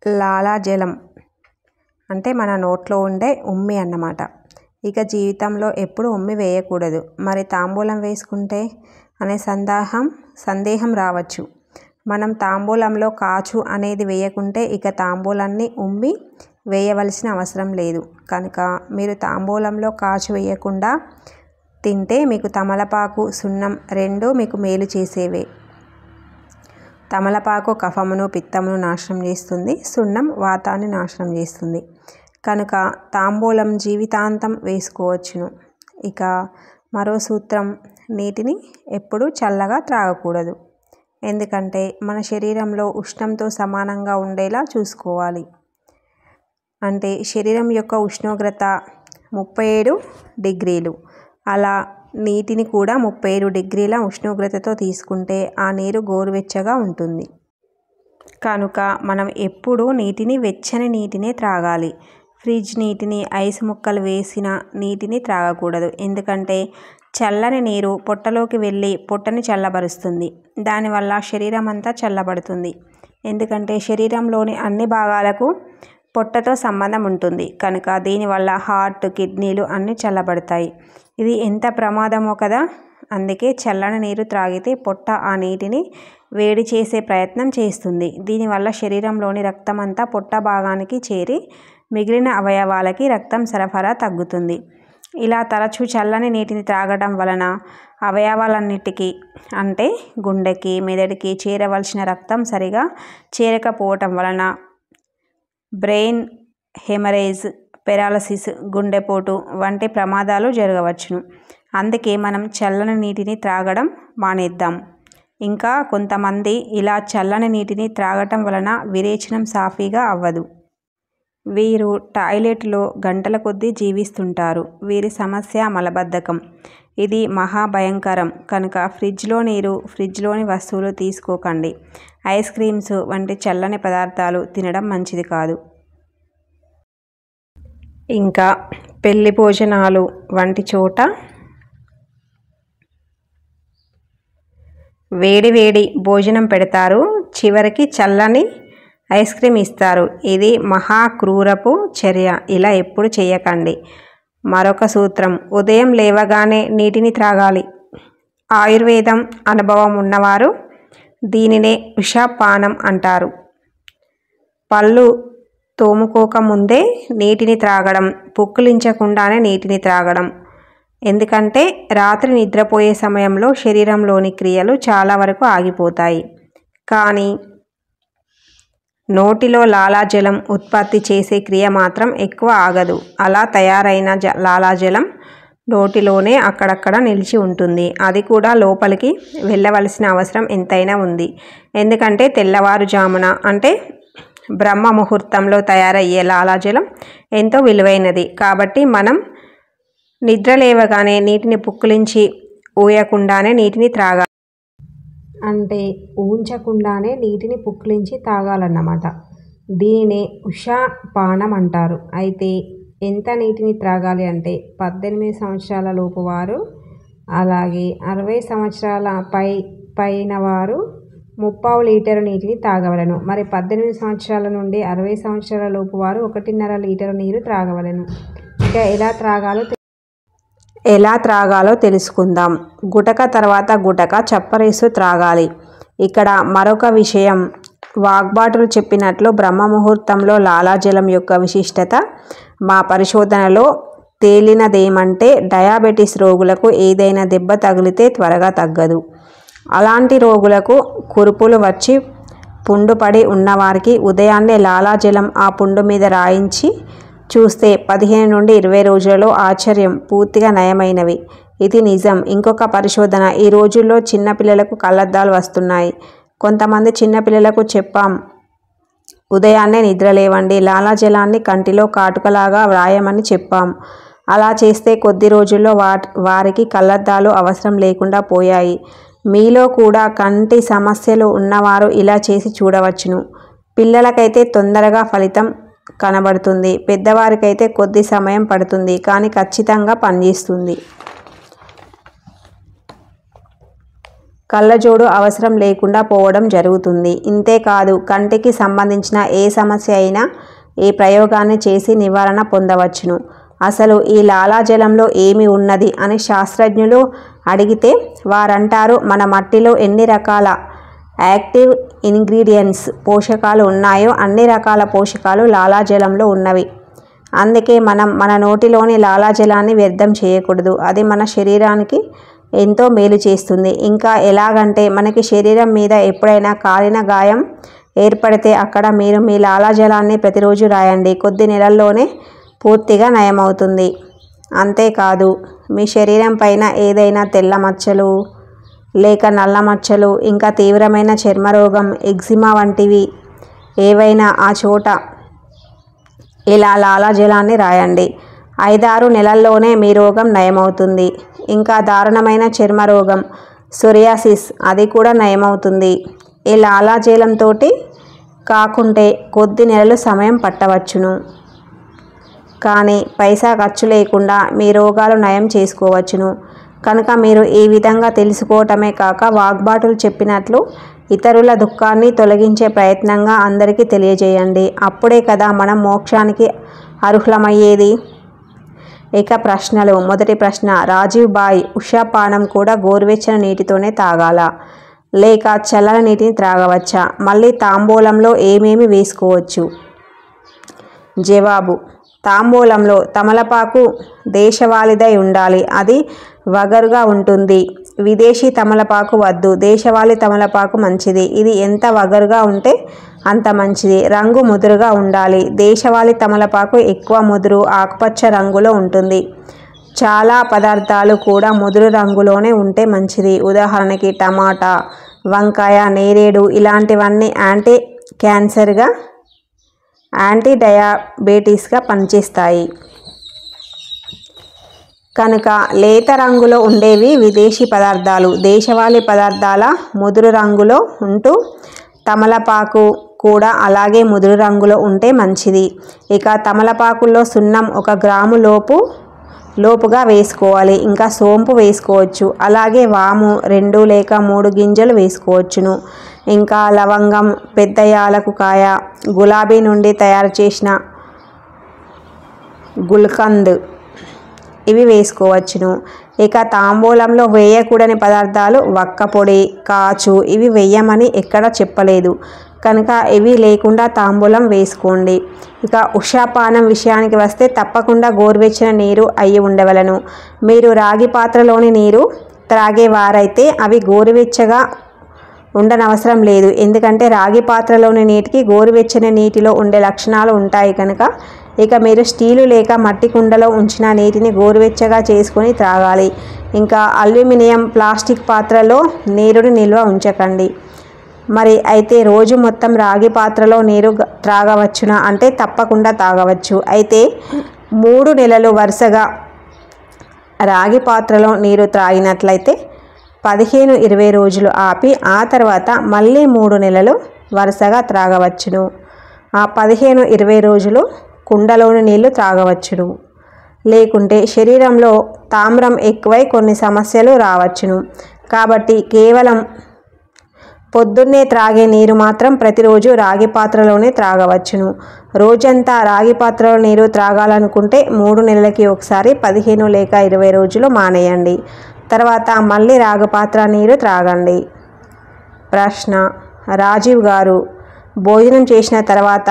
లాలాజలం అంటే మన నోట్లో ఉండే ఉమ్మి అన్నమాట. ఇక జీవితంలో ఎప్పుడు ఉమ్మి వేయకూడదు. మరి తాంబూలం వేసుకుంటే అనే సందేహం రావచ్చు. మనం తాంబూలంలో కాచు అనేది వేయకుంటే ఇక తాంబూలాన్ని ఉమ్మి వేయవలసిన అవసరం లేదు. కనుక మీరు తాంబూలంలో కాచు వేయకుండా తింటే మీకు తమలపాకు, సున్నం రెండూ మీకు మేలు చేసేవే. తమలపాకు కఫమును, పిత్తమును నాశనం చేస్తుంది. సున్నం వాతాన్ని నాశనం చేస్తుంది. కనుక తాంబూలం జీవితాంతం వేసుకోవచ్చును. ఇక మరో సూత్రం, నీటిని ఎప్పుడూ చల్లగా త్రాగకూడదు. ఎందుకంటే మన శరీరంలో ఉష్ణంతో సమానంగా ఉండేలా చూసుకోవాలి. అంటే శరీరం యొక్క ఉష్ణోగ్రత 37 డిగ్రీలు. అలా నీటిని కూడా 37 డిగ్రీల ఉష్ణోగ్రతతో తీసుకుంటే ఆ నీరు గోరువెచ్చగా ఉంటుంది. కనుక మనం ఎప్పుడూ నీటిని వెచ్చని నీటినే త్రాగాలి. ఫ్రిడ్జ్ నీటిని, ఐస్ ముక్కలు వేసిన నీటిని త్రాగకూడదు. ఎందుకంటే చల్లని నీరు పొట్టలోకి వెళ్ళి పొట్టని చల్లబరుస్తుంది. దానివల్ల శరీరం అంతా చల్లబడుతుంది. ఎందుకంటే శరీరంలోని అన్ని భాగాలకు పొట్టతో సంబంధం ఉంటుంది. కనుక దీనివల్ల హార్ట్, కిడ్నీలు అన్నీ చల్లబడతాయి. ఇది ఎంత ప్రమాదమో కదా. అందుకే చల్లని నీరు త్రాగితే పొట్ట ఆ నీటిని వేడి చేసే ప్రయత్నం చేస్తుంది. దీనివల్ల శరీరంలోని రక్తం అంతా పొట్ట భాగానికి చేరి మిగిలిన అవయవాలకి రక్తం సరఫరా తగ్గుతుంది. ఇలా తరచూ చల్లని నీటిని త్రాగడం వలన అవయవాలన్నిటికీ అంటే గుండెకి, మెదడుకి చేరవలసిన రక్తం సరిగా చేరకపోవటం వలన బ్రెయిన్ హెమరేజ్, పెరాలసిస్, గుండెపోటు వంటి ప్రమాదాలు జరగవచ్చును. అందుకే మనం చల్లని నీటిని త్రాగడం మానేద్దాం. ఇంకా కొంతమంది ఇలా చల్లని నీటిని త్రాగటం వలన విరేచనం సాఫీగా అవ్వదు. వీరు టాయిలెట్లో గంటల కొద్దీ జీవిస్తుంటారు. వీరి సమస్య మలబద్ధకం. ఇది మహాభయంకరం. కనుక ఫ్రిడ్జ్లో నీరు, ఫ్రిడ్జ్లోని వస్తువులు తీసుకోకండి. ఐస్ క్రీమ్స్ వంటి చల్లని పదార్థాలు తినడం మంచిది కాదు. ఇంకా పెళ్లి భోజనాలు వంటి చోట వేడి వేడి భోజనం పెడతారు. చివరికి చల్లని ఐస్ క్రీమ్ ఇస్తారు. ఇది మహా క్రూరపు చర్య. ఇలా ఎప్పుడు చేయకండి. మరొక సూత్రం, ఉదయం లేవగానే నీటిని త్రాగాలి. ఆయుర్వేదం అనుభవం ఉన్నవారు దీనినే ఉషపానం అంటారు. పళ్ళు తోముకోక ముందే నీటిని త్రాగడం, పుక్కిలించకుండానే నీటిని త్రాగడం. ఎందుకంటే రాత్రి నిద్రపోయే సమయంలో శరీరంలోని క్రియలు చాలా వరకు ఆగిపోతాయి. కానీ నోటిలో లాలాజలం ఉత్పత్తి చేసే క్రియ మాత్రం ఎక్కువ ఆగదు. అలా తయారైన లాలాజలం నోటిలోనే అక్కడక్కడ నిలిచి ఉంటుంది. అది కూడా లోపలికి వెళ్ళవలసిన అవసరం ఎంతైనా ఉంది. ఎందుకంటే తెల్లవారుజామున అంటే బ్రహ్మ ముహూర్తంలో తయారయ్యే లాలాజలం ఎంతో విలువైనది. కాబట్టి మనం నిద్ర లేవగానే నీటిని పుక్కిలించి ఊయకుండానే నీటిని త్రాగాలి. అంటే ఊంచకుండానే నీటిని పుక్కిలించి తాగాలన్నమాట. దీనినే ఉషపానం అంటారు. అయితే ఎంత నీటిని త్రాగాలి అంటే 18 సంవత్సరాల లోపు వారు, అలాగే 60 సంవత్సరాల పైన వారు 3/4 లీటరు నీటిని తాగవలను. మరి 18 సంవత్సరాల నుండి 60 సంవత్సరాల లోపు వారు 1.5 లీటరు నీరు త్రాగవలను. ఇక ఎలా త్రాగాలో తెలుసుకుందాం. గుటక తర్వాత గుటక చప్పరిస్తూ త్రాగాలి. ఇక్కడ మరొక విషయం, వాగ్బాటులు చెప్పినట్లు బ్రహ్మ ముహూర్తంలో లాలాజలం యొక్క విశిష్టత మా పరిశోధనలో తేలినదేమంటే డయాబెటీస్ రోగులకు ఏదైనా దెబ్బ తగిలితే త్వరగా తగ్గదు. అలాంటి రోగులకు కురుపులు వచ్చి పుండుపడి ఉన్నవారికి ఉదయాన్నే లాలాజలం ఆ పుండు మీద రాయించి చూస్తే 15 నుండి 20 రోజులలో ఆశ్చర్యం పూర్తిగా నయమైనవి. ఇది నిజం. ఇంకొక పరిశోధన, ఈ రోజుల్లో చిన్నపిల్లలకు కళ్లద్దాలు వస్తున్నాయి. కొంతమంది చిన్నపిల్లలకు చెప్పాం, ఉదయాన్నే నిద్రలేవండి, లాలాజలాన్ని కంటిలో కాటుకలాగా వ్రాయమని చెప్పాం. అలా చేస్తే కొద్ది రోజుల్లో వారికి కళ్లద్దాలు అవసరం లేకుండా పోయాయి. మీలో కూడా కంటి సమస్యలు ఉన్నవారు ఇలా చేసి చూడవచ్చును. పిల్లలకైతే తొందరగా ఫలితం కనబడుతుంది. పెద్దవారికైతే కొద్ది సమయం పడుతుంది. కానీ ఖచ్చితంగా పనిచేస్తుంది. కళ్ళజోడు అవసరం లేకుండా పోవడం జరుగుతుంది. ఇంతేకాదు కంటికి సంబంధించిన ఏ సమస్య అయినా ఈ ప్రయోగాన్ని చేసి నివారణ పొందవచ్చును. అసలు ఈ లాలాజలంలో ఏమి ఉన్నది అని శాస్త్రజ్ఞులు అడిగితే వారంటారు, మన మట్టిలో ఎన్ని రకాల యాక్టివ్ ఇంగ్రీడియంట్స్ పోషకాలు ఉన్నాయో అన్ని రకాల పోషకాలు లాలాజలంలో ఉన్నవి. అందుకే మనం మన నోటిలోని లాలాజలాన్ని వ్యర్థం చేయకూడదు. అది మన శరీరానికి ఎంతో మేలు చేస్తుంది. ఇంకా ఎలాగంటే మనకి శరీరం మీద ఎప్పుడైనా కాలిన గాయం ఏర్పడితే అక్కడ మీరు మీ లాలాజలాన్ని ప్రతిరోజు రాయండి. కొద్ది నెలల్లోనే పూర్తిగా నయమవుతుంది. అంతేకాదు మీ శరీరం పైన ఏదైనా తెల్ల మచ్చలు లేక నల్ల మచ్చలు, ఇంకా తీవ్రమైన చర్మరోగం, ఎగ్జిమా వంటివి ఏవైనా ఆ చోట ఇలా లాలాజలాన్ని రాయండి. 5-6 నెలల్లోనే మీ రోగం నయమవుతుంది. ఇంకా దారుణమైన చర్మరోగం సోరియాసిస్ అది కూడా నయమవుతుంది. ఈ లాలాజలంతో కాకుంటే కొద్ది నెలలు సమయం పట్టవచ్చును. కానీ పైసా ఖర్చు లేకుండా మీ రోగాలు నయం చేసుకోవచ్చును. కనుక మీరు ఈ విధంగా తెలుసుకోవటమే కాక వాగ్బాటులు చెప్పినట్లు ఇతరుల దుఃఖాన్ని తొలగించే ప్రయత్నంగా అందరికీ తెలియజేయండి. అప్పుడే కదా మనం మోక్షానికి అర్హులమయ్యేది. ఇక ప్రశ్నలు. మొదటి ప్రశ్న, రాజీవ్ భాయ్, ఉషాపానం కూడా గోరువెచ్చని నీటితోనే తాగాలా లేక చల్లని నీటిని త్రాగవచ్చా? మళ్ళీ తాంబూలంలో ఏమేమి వేసుకోవచ్చు? జవాబు, తాంబూలంలో తమలపాకు దేశవాళిదై ఉండాలి. అది వగరుగా ఉంటుంది. విదేశీ తమలపాకు వద్దు. దేశవాళీ తమలపాకు మంచిది. ఇది ఎంత వగరుగా ఉంటే అంత మంచిది. రంగు ముదురుగా ఉండాలి. దేశవాళీ తమలపాకు ఎక్కువ ముదురు ఆకుపచ్చ రంగులో ఉంటుంది. చాలా పదార్థాలు కూడా ముదురు రంగులోనే ఉంటే మంచిది. ఉదాహరణకి టమాటా, వంకాయ, నేరేడు ఇలాంటివన్నీ యాంటీ క్యాన్సర్గా, యాంటీ డయాబెటీస్గా పనిచేస్తాయి. కనుక లేత రంగులో ఉండేవి విదేశీ పదార్థాలు. దేశవాళీ పదార్థాల ముదురు రంగులో ఉంటూ తమలపాకు కూడా అలాగే ముదురు రంగులో ఉంటే మంచిది. ఇక తమలపాకుల్లో సున్నం 1 గ్రాము లోపుగా వేసుకోవాలి. ఇంకా సోంపు వేసుకోవచ్చు. అలాగే వాము 2 లేక 3 గింజలు వేసుకోవచ్చును. ఇంకా లవంగం, పెద్ద యాలకుకాయ, గులాబీ నుండి తయారు చేసిన గుల్కంద్ ఇవి వేసుకోవచ్చును. ఇక తాంబూలంలో వేయకూడని పదార్థాలు వక్క పొడి, కాచు ఇవి వేయమని ఎక్కడ చెప్పలేదు. కనుక ఇవి లేకుండా తాంబూలం వేసుకోండి. ఇక ఉషాపానం విషయానికి వస్తే తప్పకుండా గోరువెచ్చని నీరు అయి ఉండవలను. మీరు రాగి పాత్రలోని నీరు త్రాగేవారైతే అవి గోరువెచ్చగా ఉండనవసరం లేదు. ఎందుకంటే రాగి పాత్రలోని నీటికి గోరువెచ్చని నీటిలో ఉండే లక్షణాలు ఉంటాయి కనుక ఇక మీరు స్టీలు లేక మట్టి కుండలో ఉంచిన నీటిని గోరువెచ్చగా చేసుకొని త్రాగాలి. ఇంకా అల్యూమినియం, ప్లాస్టిక్ పాత్రలో నీరుని నిల్వ ఉంచకండి. మరి అయితే రోజు మొత్తం రాగి పాత్రలో నీరు త్రాగవచ్చునా అంటే తప్పకుండా తాగవచ్చు. అయితే 3 నెలలు వరుసగా రాగి పాత్రలో నీరు త్రాగినట్లయితే 15-20 రోజులు ఆపి ఆ తర్వాత మళ్ళీ 3 నెలలు వరుసగా త్రాగవచ్చును. ఆ 15-20 రోజులు కుండలోని నీళ్లు త్రాగవచ్చును. లేకుంటే శరీరంలో తామ్రం ఎక్కువై కొన్ని సమస్యలు రావచ్చును. కాబట్టి కేవలం పొద్దున్నే త్రాగే నీరు మాత్రం ప్రతిరోజు రాగి పాత్రలోనే త్రాగవచ్చును. రోజంతా రాగి పాత్రలో నీరు త్రాగాలనుకుంటే 3 నెలలకి ఒకసారి 15 లేక 20 రోజులు మానేయండి. తర్వాత మళ్ళీ రాగి పాత్ర నీరు త్రాగండి. ప్రశ్న, రాజీవ్ గారు, భోజనం చేసిన తర్వాత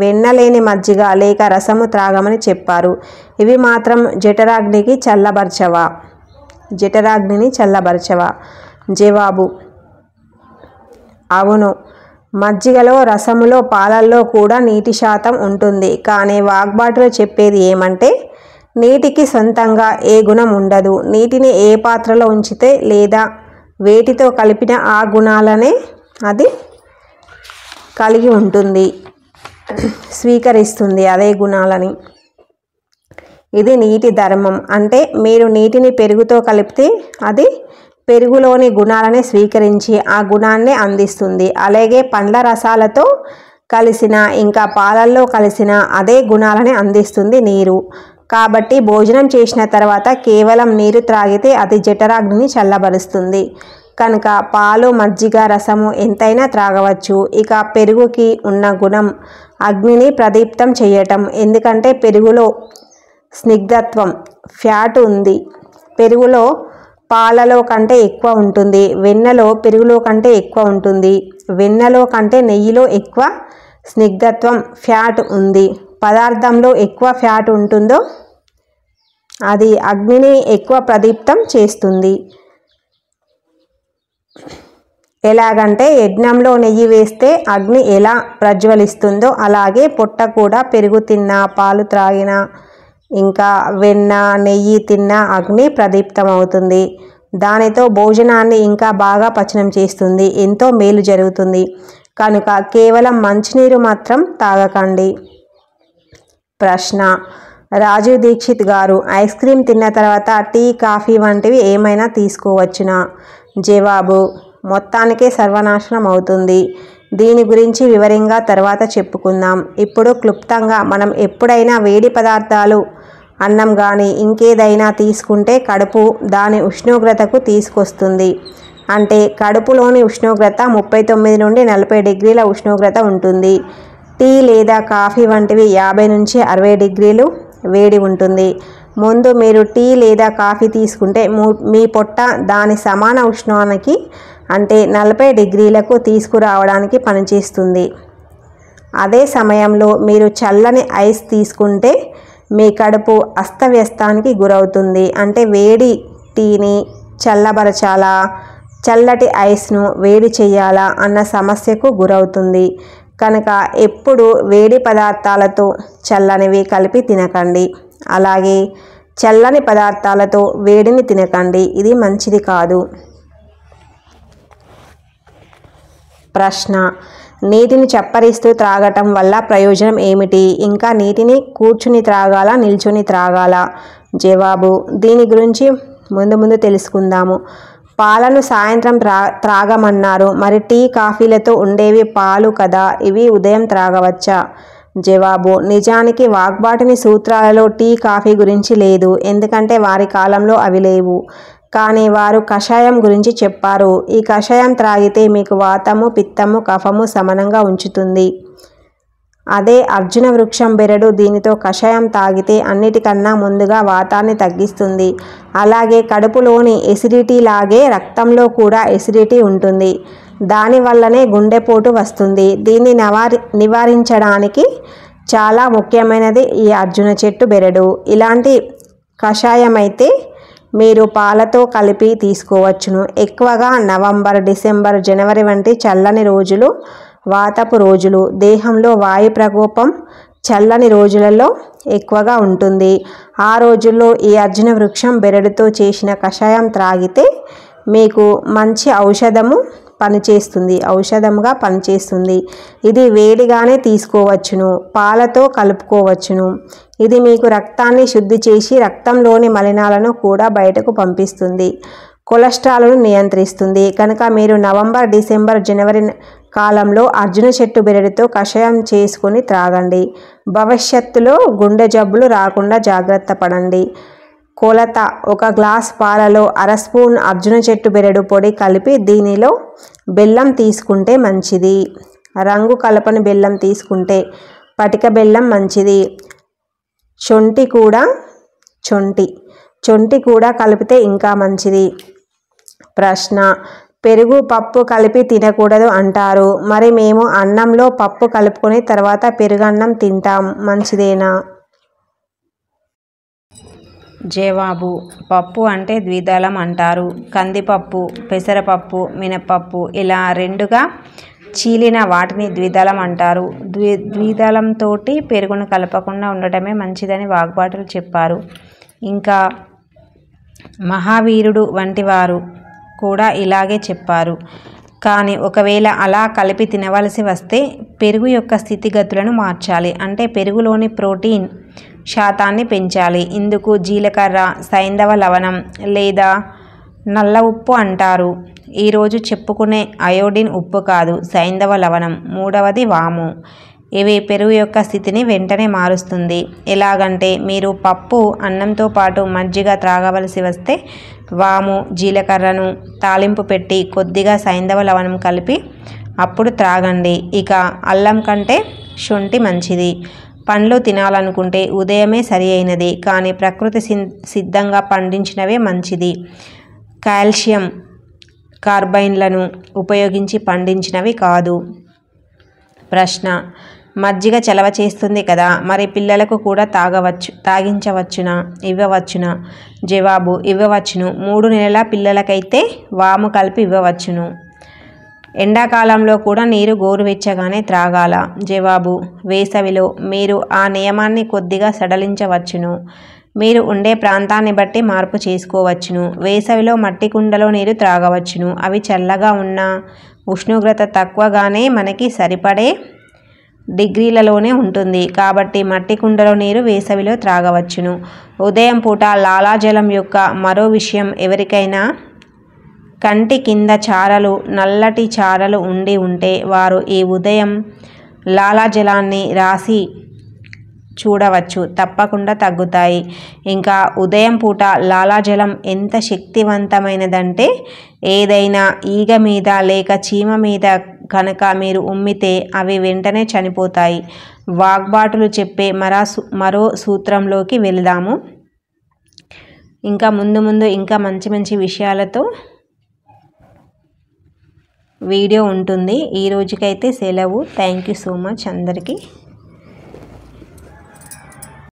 వెన్నలేని మజ్జిగ లేక రసము త్రాగమని చెప్పారు. ఇవి మాత్రం జఠరాగ్నిని చల్లబరచవా? జవాబు, అవును. మజ్జిగలో, రసములో, పాలల్లో కూడా నీటి శాతం ఉంటుంది. కానీ వాగ్బాటులో చెప్పేది ఏమంటే నీటికి సొంతంగా ఏ గుణం ఉండదు. నీటిని ఏ పాత్రలో ఉంచితే లేదా వేటితో కలిపిన ఆ గుణాలనే అది కలిగి ఉంటుంది, స్వీకరిస్తుంది అదే గుణాలని. ఇది నీటి ధర్మం. అంటే మీరు నీటిని పెరుగుతో కలిపితే అది పెరుగులోని గుణాలని స్వీకరించి ఆ గుణాన్ని అందిస్తుంది. అలాగే పండ్ల రసాలతో కలిసిన ఇంకా పాలల్లో కలిసిన అదే గుణాలని అందిస్తుంది నీరు. కాబట్టి భోజనం చేసిన తర్వాత కేవలం నీరు త్రాగితే అది జఠరాగ్నిని చల్లబరుస్తుంది. కనుక పాలు మజ్జిగ రసము ఎంతైనా త్రాగవచ్చు. ఇక పెరుగుకి ఉన్న గుణం అగ్నిని ప్రదీప్తం చేయటం. ఎందుకంటే పెరుగులో స్నిగ్ధత్వం, ఫ్యాట్ ఉంది. పెరుగులో పాలలో కంటే ఎక్కువ ఉంటుంది. వెన్నలో పెరుగులో కంటే ఎక్కువ ఉంటుంది. వెన్నలో కంటే నెయ్యిలో ఎక్కువ స్నిగ్ధత్వం, ఫ్యాట్ ఉంది. పదార్థంలో ఎక్కువ ఫ్యాట్ ఉంటుందో అది అగ్నిని ఎక్కువ ప్రదీప్తం చేస్తుంది. ఎలాగంటే యజ్ఞంలో నెయ్యి వేస్తే అగ్ని ఎలా ప్రజ్వలిస్తుందో అలాగే పొట్ట కూడా పెరుగు తిన్నా, పాలు త్రాగినా, ఇంకా వెన్న నెయ్యి తిన్నా అగ్ని ప్రదీప్తం అవుతుంది. దానితో భోజనాన్ని ఇంకా బాగా పచనం చేస్తుంది, ఎంతో మేలు జరుగుతుంది. కనుక కేవలం మంచినీరు మాత్రం తాగకండి. ప్రశ్న: రాజీవ్ దీక్షిత్ గారు ఐస్ క్రీమ్ తిన్న తర్వాత టీ, కాఫీ వంటివి ఏమైనా తీసుకోవచ్చునా? జవాబు: మొత్తానికే సర్వనాశనం అవుతుంది. దీని గురించి వివరంగా తర్వాత చెప్పుకుందాం. ఇప్పుడు క్లుప్తంగా మనం ఎప్పుడైనా వేడి పదార్థాలు, అన్నం కానీ ఇంకేదైనా తీసుకుంటే కడుపు దాని ఉష్ణోగ్రతకు తీసుకొస్తుంది. అంటే కడుపులోని ఉష్ణోగ్రత 39 నుండి 40 డిగ్రీల ఉష్ణోగ్రత ఉంటుంది. టీ లేదా కాఫీ వంటివి 50 నుంచి 60 డిగ్రీలు వేడి ఉంటుంది. ముందు మీరు టీ లేదా కాఫీ తీసుకుంటే మీ పొట్ట దాని సమాన ఉష్ణానికి అంటే 40 డిగ్రీలకు తీసుకురావడానికి పనిచేస్తుంది. అదే సమయంలో మీరు చల్లని ఐస్ తీసుకుంటే మీ కడుపు అస్తవ్యస్తానికి గురవుతుంది. అంటే వేడి టీని చల్లబరచాలా, చల్లటి ఐస్ను వేడి చేయాలా అన్న సమస్యకు గురవుతుంది. కనుక ఎప్పుడు వేడి పదార్థాలతో చల్లనివి కలిపి తినకండి. అలాగే చల్లని పదార్థాలతో వేడిని తినకండి. ఇది మంచిది కాదు. ప్రశ్న: నీటిని చప్పరిస్తూ త్రాగటం వల్ల ప్రయోజనం ఏమిటి? ఇంకా నీటిని కూర్చుని త్రాగాలా, నిల్చుని త్రాగాలా? జవాబు: దీని గురించి ముందు తెలుసుకుందాము. పాలను సాయంత్రం త్రాగమన్నారు. మరి టీ, కాఫీలతో ఉండేవి పాలు కదా, ఇవి ఉదయం త్రాగవచ్చా? జవాబు: నిజానికి వాగ్బాటిని సూత్రాలలో టీ, కాఫీ గురించి లేదు. ఎందుకంటే వారి కాలంలో అవి లేవు. కానీ వారు కషాయం గురించి చెప్పారు. ఈ కషాయం త్రాగితే మీకు వాతము, పిత్తము, కఫము సమానంగా ఉంచుతుంది. అదే అర్జున వృక్షం బెరడు. దీనితో కషాయం తాగితే అన్నిటికన్నా ముందుగా వాతాన్ని తగ్గిస్తుంది. అలాగే కడుపులోని ఎసిడిటీ లాగే రక్తంలో కూడా ఎసిడిటీ ఉంటుంది. దానివల్లనే గుండెపోటు వస్తుంది. దీన్ని నివారించడానికి చాలా ముఖ్యమైనది ఈ అర్జున చెట్టు బెరడు. ఇలాంటి కషాయమైతే మీరు పాలతో కలిపి తీసుకోవచ్చును. ఎక్కువగా నవంబర్, డిసెంబర్, జనవరి వంటి చల్లని రోజులు వాతపు రోజులు. దేహంలో వాయు ప్రకోపం చల్లని రోజులలో ఎక్కువగా ఉంటుంది. ఆ రోజుల్లో ఈ అర్జున వృక్షం బెరడుతో చేసిన కషాయం త్రాగితే మీకు మంచి ఔషధముగా పనిచేస్తుంది. ఇది వేడిగానే తీసుకోవచ్చును, పాలతో కలుపుకోవచ్చును. ఇది మీకు రక్తాన్ని శుద్ధి చేసి రక్తంలోని మలినాలను కూడా బయటకు పంపిస్తుంది. కొలెస్ట్రాల్ను నియంత్రిస్తుంది. కనుక మీరు నవంబర్, డిసెంబర్, జనవరి కాలంలో అర్జున చెట్టు బెరడుతో కషాయం చేసుకొని త్రాగండి. భవిష్యత్తులో గుండె జబ్బులు రాకుండా జాగ్రత్త పడండి. కొలత: 1 గ్లాస్ పాలలో అర స్పూన్ అర్జున చెట్టు బెరడు పొడి కలిపి దీనిలో బెల్లం తీసుకుంటే మంచిది. రంగు కలపని బెల్లం తీసుకుంటే పటిక బెల్లం మంచిది. శొంఠి కూడా కలిపితే ఇంకా మంచిది. ప్రశ్న: పెరుగు, పప్పు కలిపి తినకూడదు అంటారు. మరి మేము అన్నంలో పప్పు కలుపుకొని తర్వాత పెరుగన్నం తింటాం, మంచిదేనా? జవాబు: పప్పు అంటే ద్విదళం అంటారు. కందిపప్పు, పెసరపప్పు, మినపప్పు ఇలా 2గా చీలిన వాటిని ద్విదళం అంటారు. ద్విదళంతోటి పెరుగును కలపకుండా ఉండటమే మంచిదని వాగ్బాటులు చెప్పారు. ఇంకా మహావీరుడు వంటి వారు కూడా ఇలాగే చెప్పారు. కానీ ఒకవేళ అలా కలిపి తినవలసి వస్తే పెరుగు యొక్క స్థితిగతులను మార్చాలి. అంటే పెరుగులోని ప్రోటీన్ శాతాన్ని పెంచాలి. ఇందుకు జీలకర్ర, సైంధవ లవణం లేదా నల్ల ఉప్పు అంటారు. ఈరోజు చెప్పుకునే అయోడిన్ ఉప్పు కాదు, సైంధవ లవణం. 3వది వాము. ఇవి పెరుగు యొక్క స్థితిని వెంటనే మారుస్తుంది. ఎలాగంటే మీరు పప్పు అన్నంతో పాటు మజ్జిగ త్రాగవలసి వస్తే వాము జీలకర్రను తాలింపు పెట్టి కొద్దిగా సైంధవ లవణం కలిపి అప్పుడు త్రాగండి. ఇక అల్లం కంటే శొంఠి మంచిది. పండ్లు తినాలనుకుంటే ఉదయమే సరి అయినది, కానీ ప్రకృతి సిద్ధంగా పండించినవే మంచిది. కాల్షియం కార్బైన్లను ఉపయోగించి పండించినవి కాదు. ప్రశ్న: మజ్జిగ చలవ చేస్తుంది కదా, మరి పిల్లలకు కూడా తాగించవచ్చునా, ఇవ్వవచ్చునా? జవాబు: ఇవ్వవచ్చును. 3 నెలల పిల్లలకైతే వాము కలిపి ఇవ్వవచ్చును. ఎండాకాలంలో కూడా నీరు గోరువెచ్చగానే త్రాగాల? జవాబు: వేసవిలో మీరు ఆ నియమాన్ని కొద్దిగా సడలించవచ్చును. మీరు ఉండే ప్రాంతాన్ని బట్టి మార్పు చేసుకోవచ్చును. వేసవిలో మట్టి కుండలో నీరు త్రాగవచ్చును. అవి చల్లగా ఉన్నా ఉష్ణోగ్రత తక్కువగానే మనకి సరిపడే డిగ్రీలలోనే ఉంటుంది కాబట్టి మట్టి కుండలో నీరు వేసవిలో త్రాగవచ్చును. ఉదయం పూట లాలాజలం యొక్క మరో విషయం: ఎవరికైనా కంటి కింద చారలు, నల్లటి చారలు ఉండి ఉంటే వారు ఈ ఉదయం లాలాజలాన్ని రాసి చూడవచ్చు, తప్పకుండా తగ్గుతాయి. ఇంకా ఉదయం పూట లాలాజలం ఎంత శక్తివంతమైనదంటే ఏదైనా ఈగ మీద లేక చీమ మీద కనుక మీరు ఉమ్మితే అవి వెంటనే చనిపోతాయి. వాగ్బాటులు చెప్పే మరో సూత్రంలోకి వెళదాము. ఇంకా ముందు ఇంకా మంచి విషయాలతో వీడియో ఉంటుంది. ఈ రోజుకైతే సెలవు. థ్యాంక్ యూ సో మచ్ అందరికీ.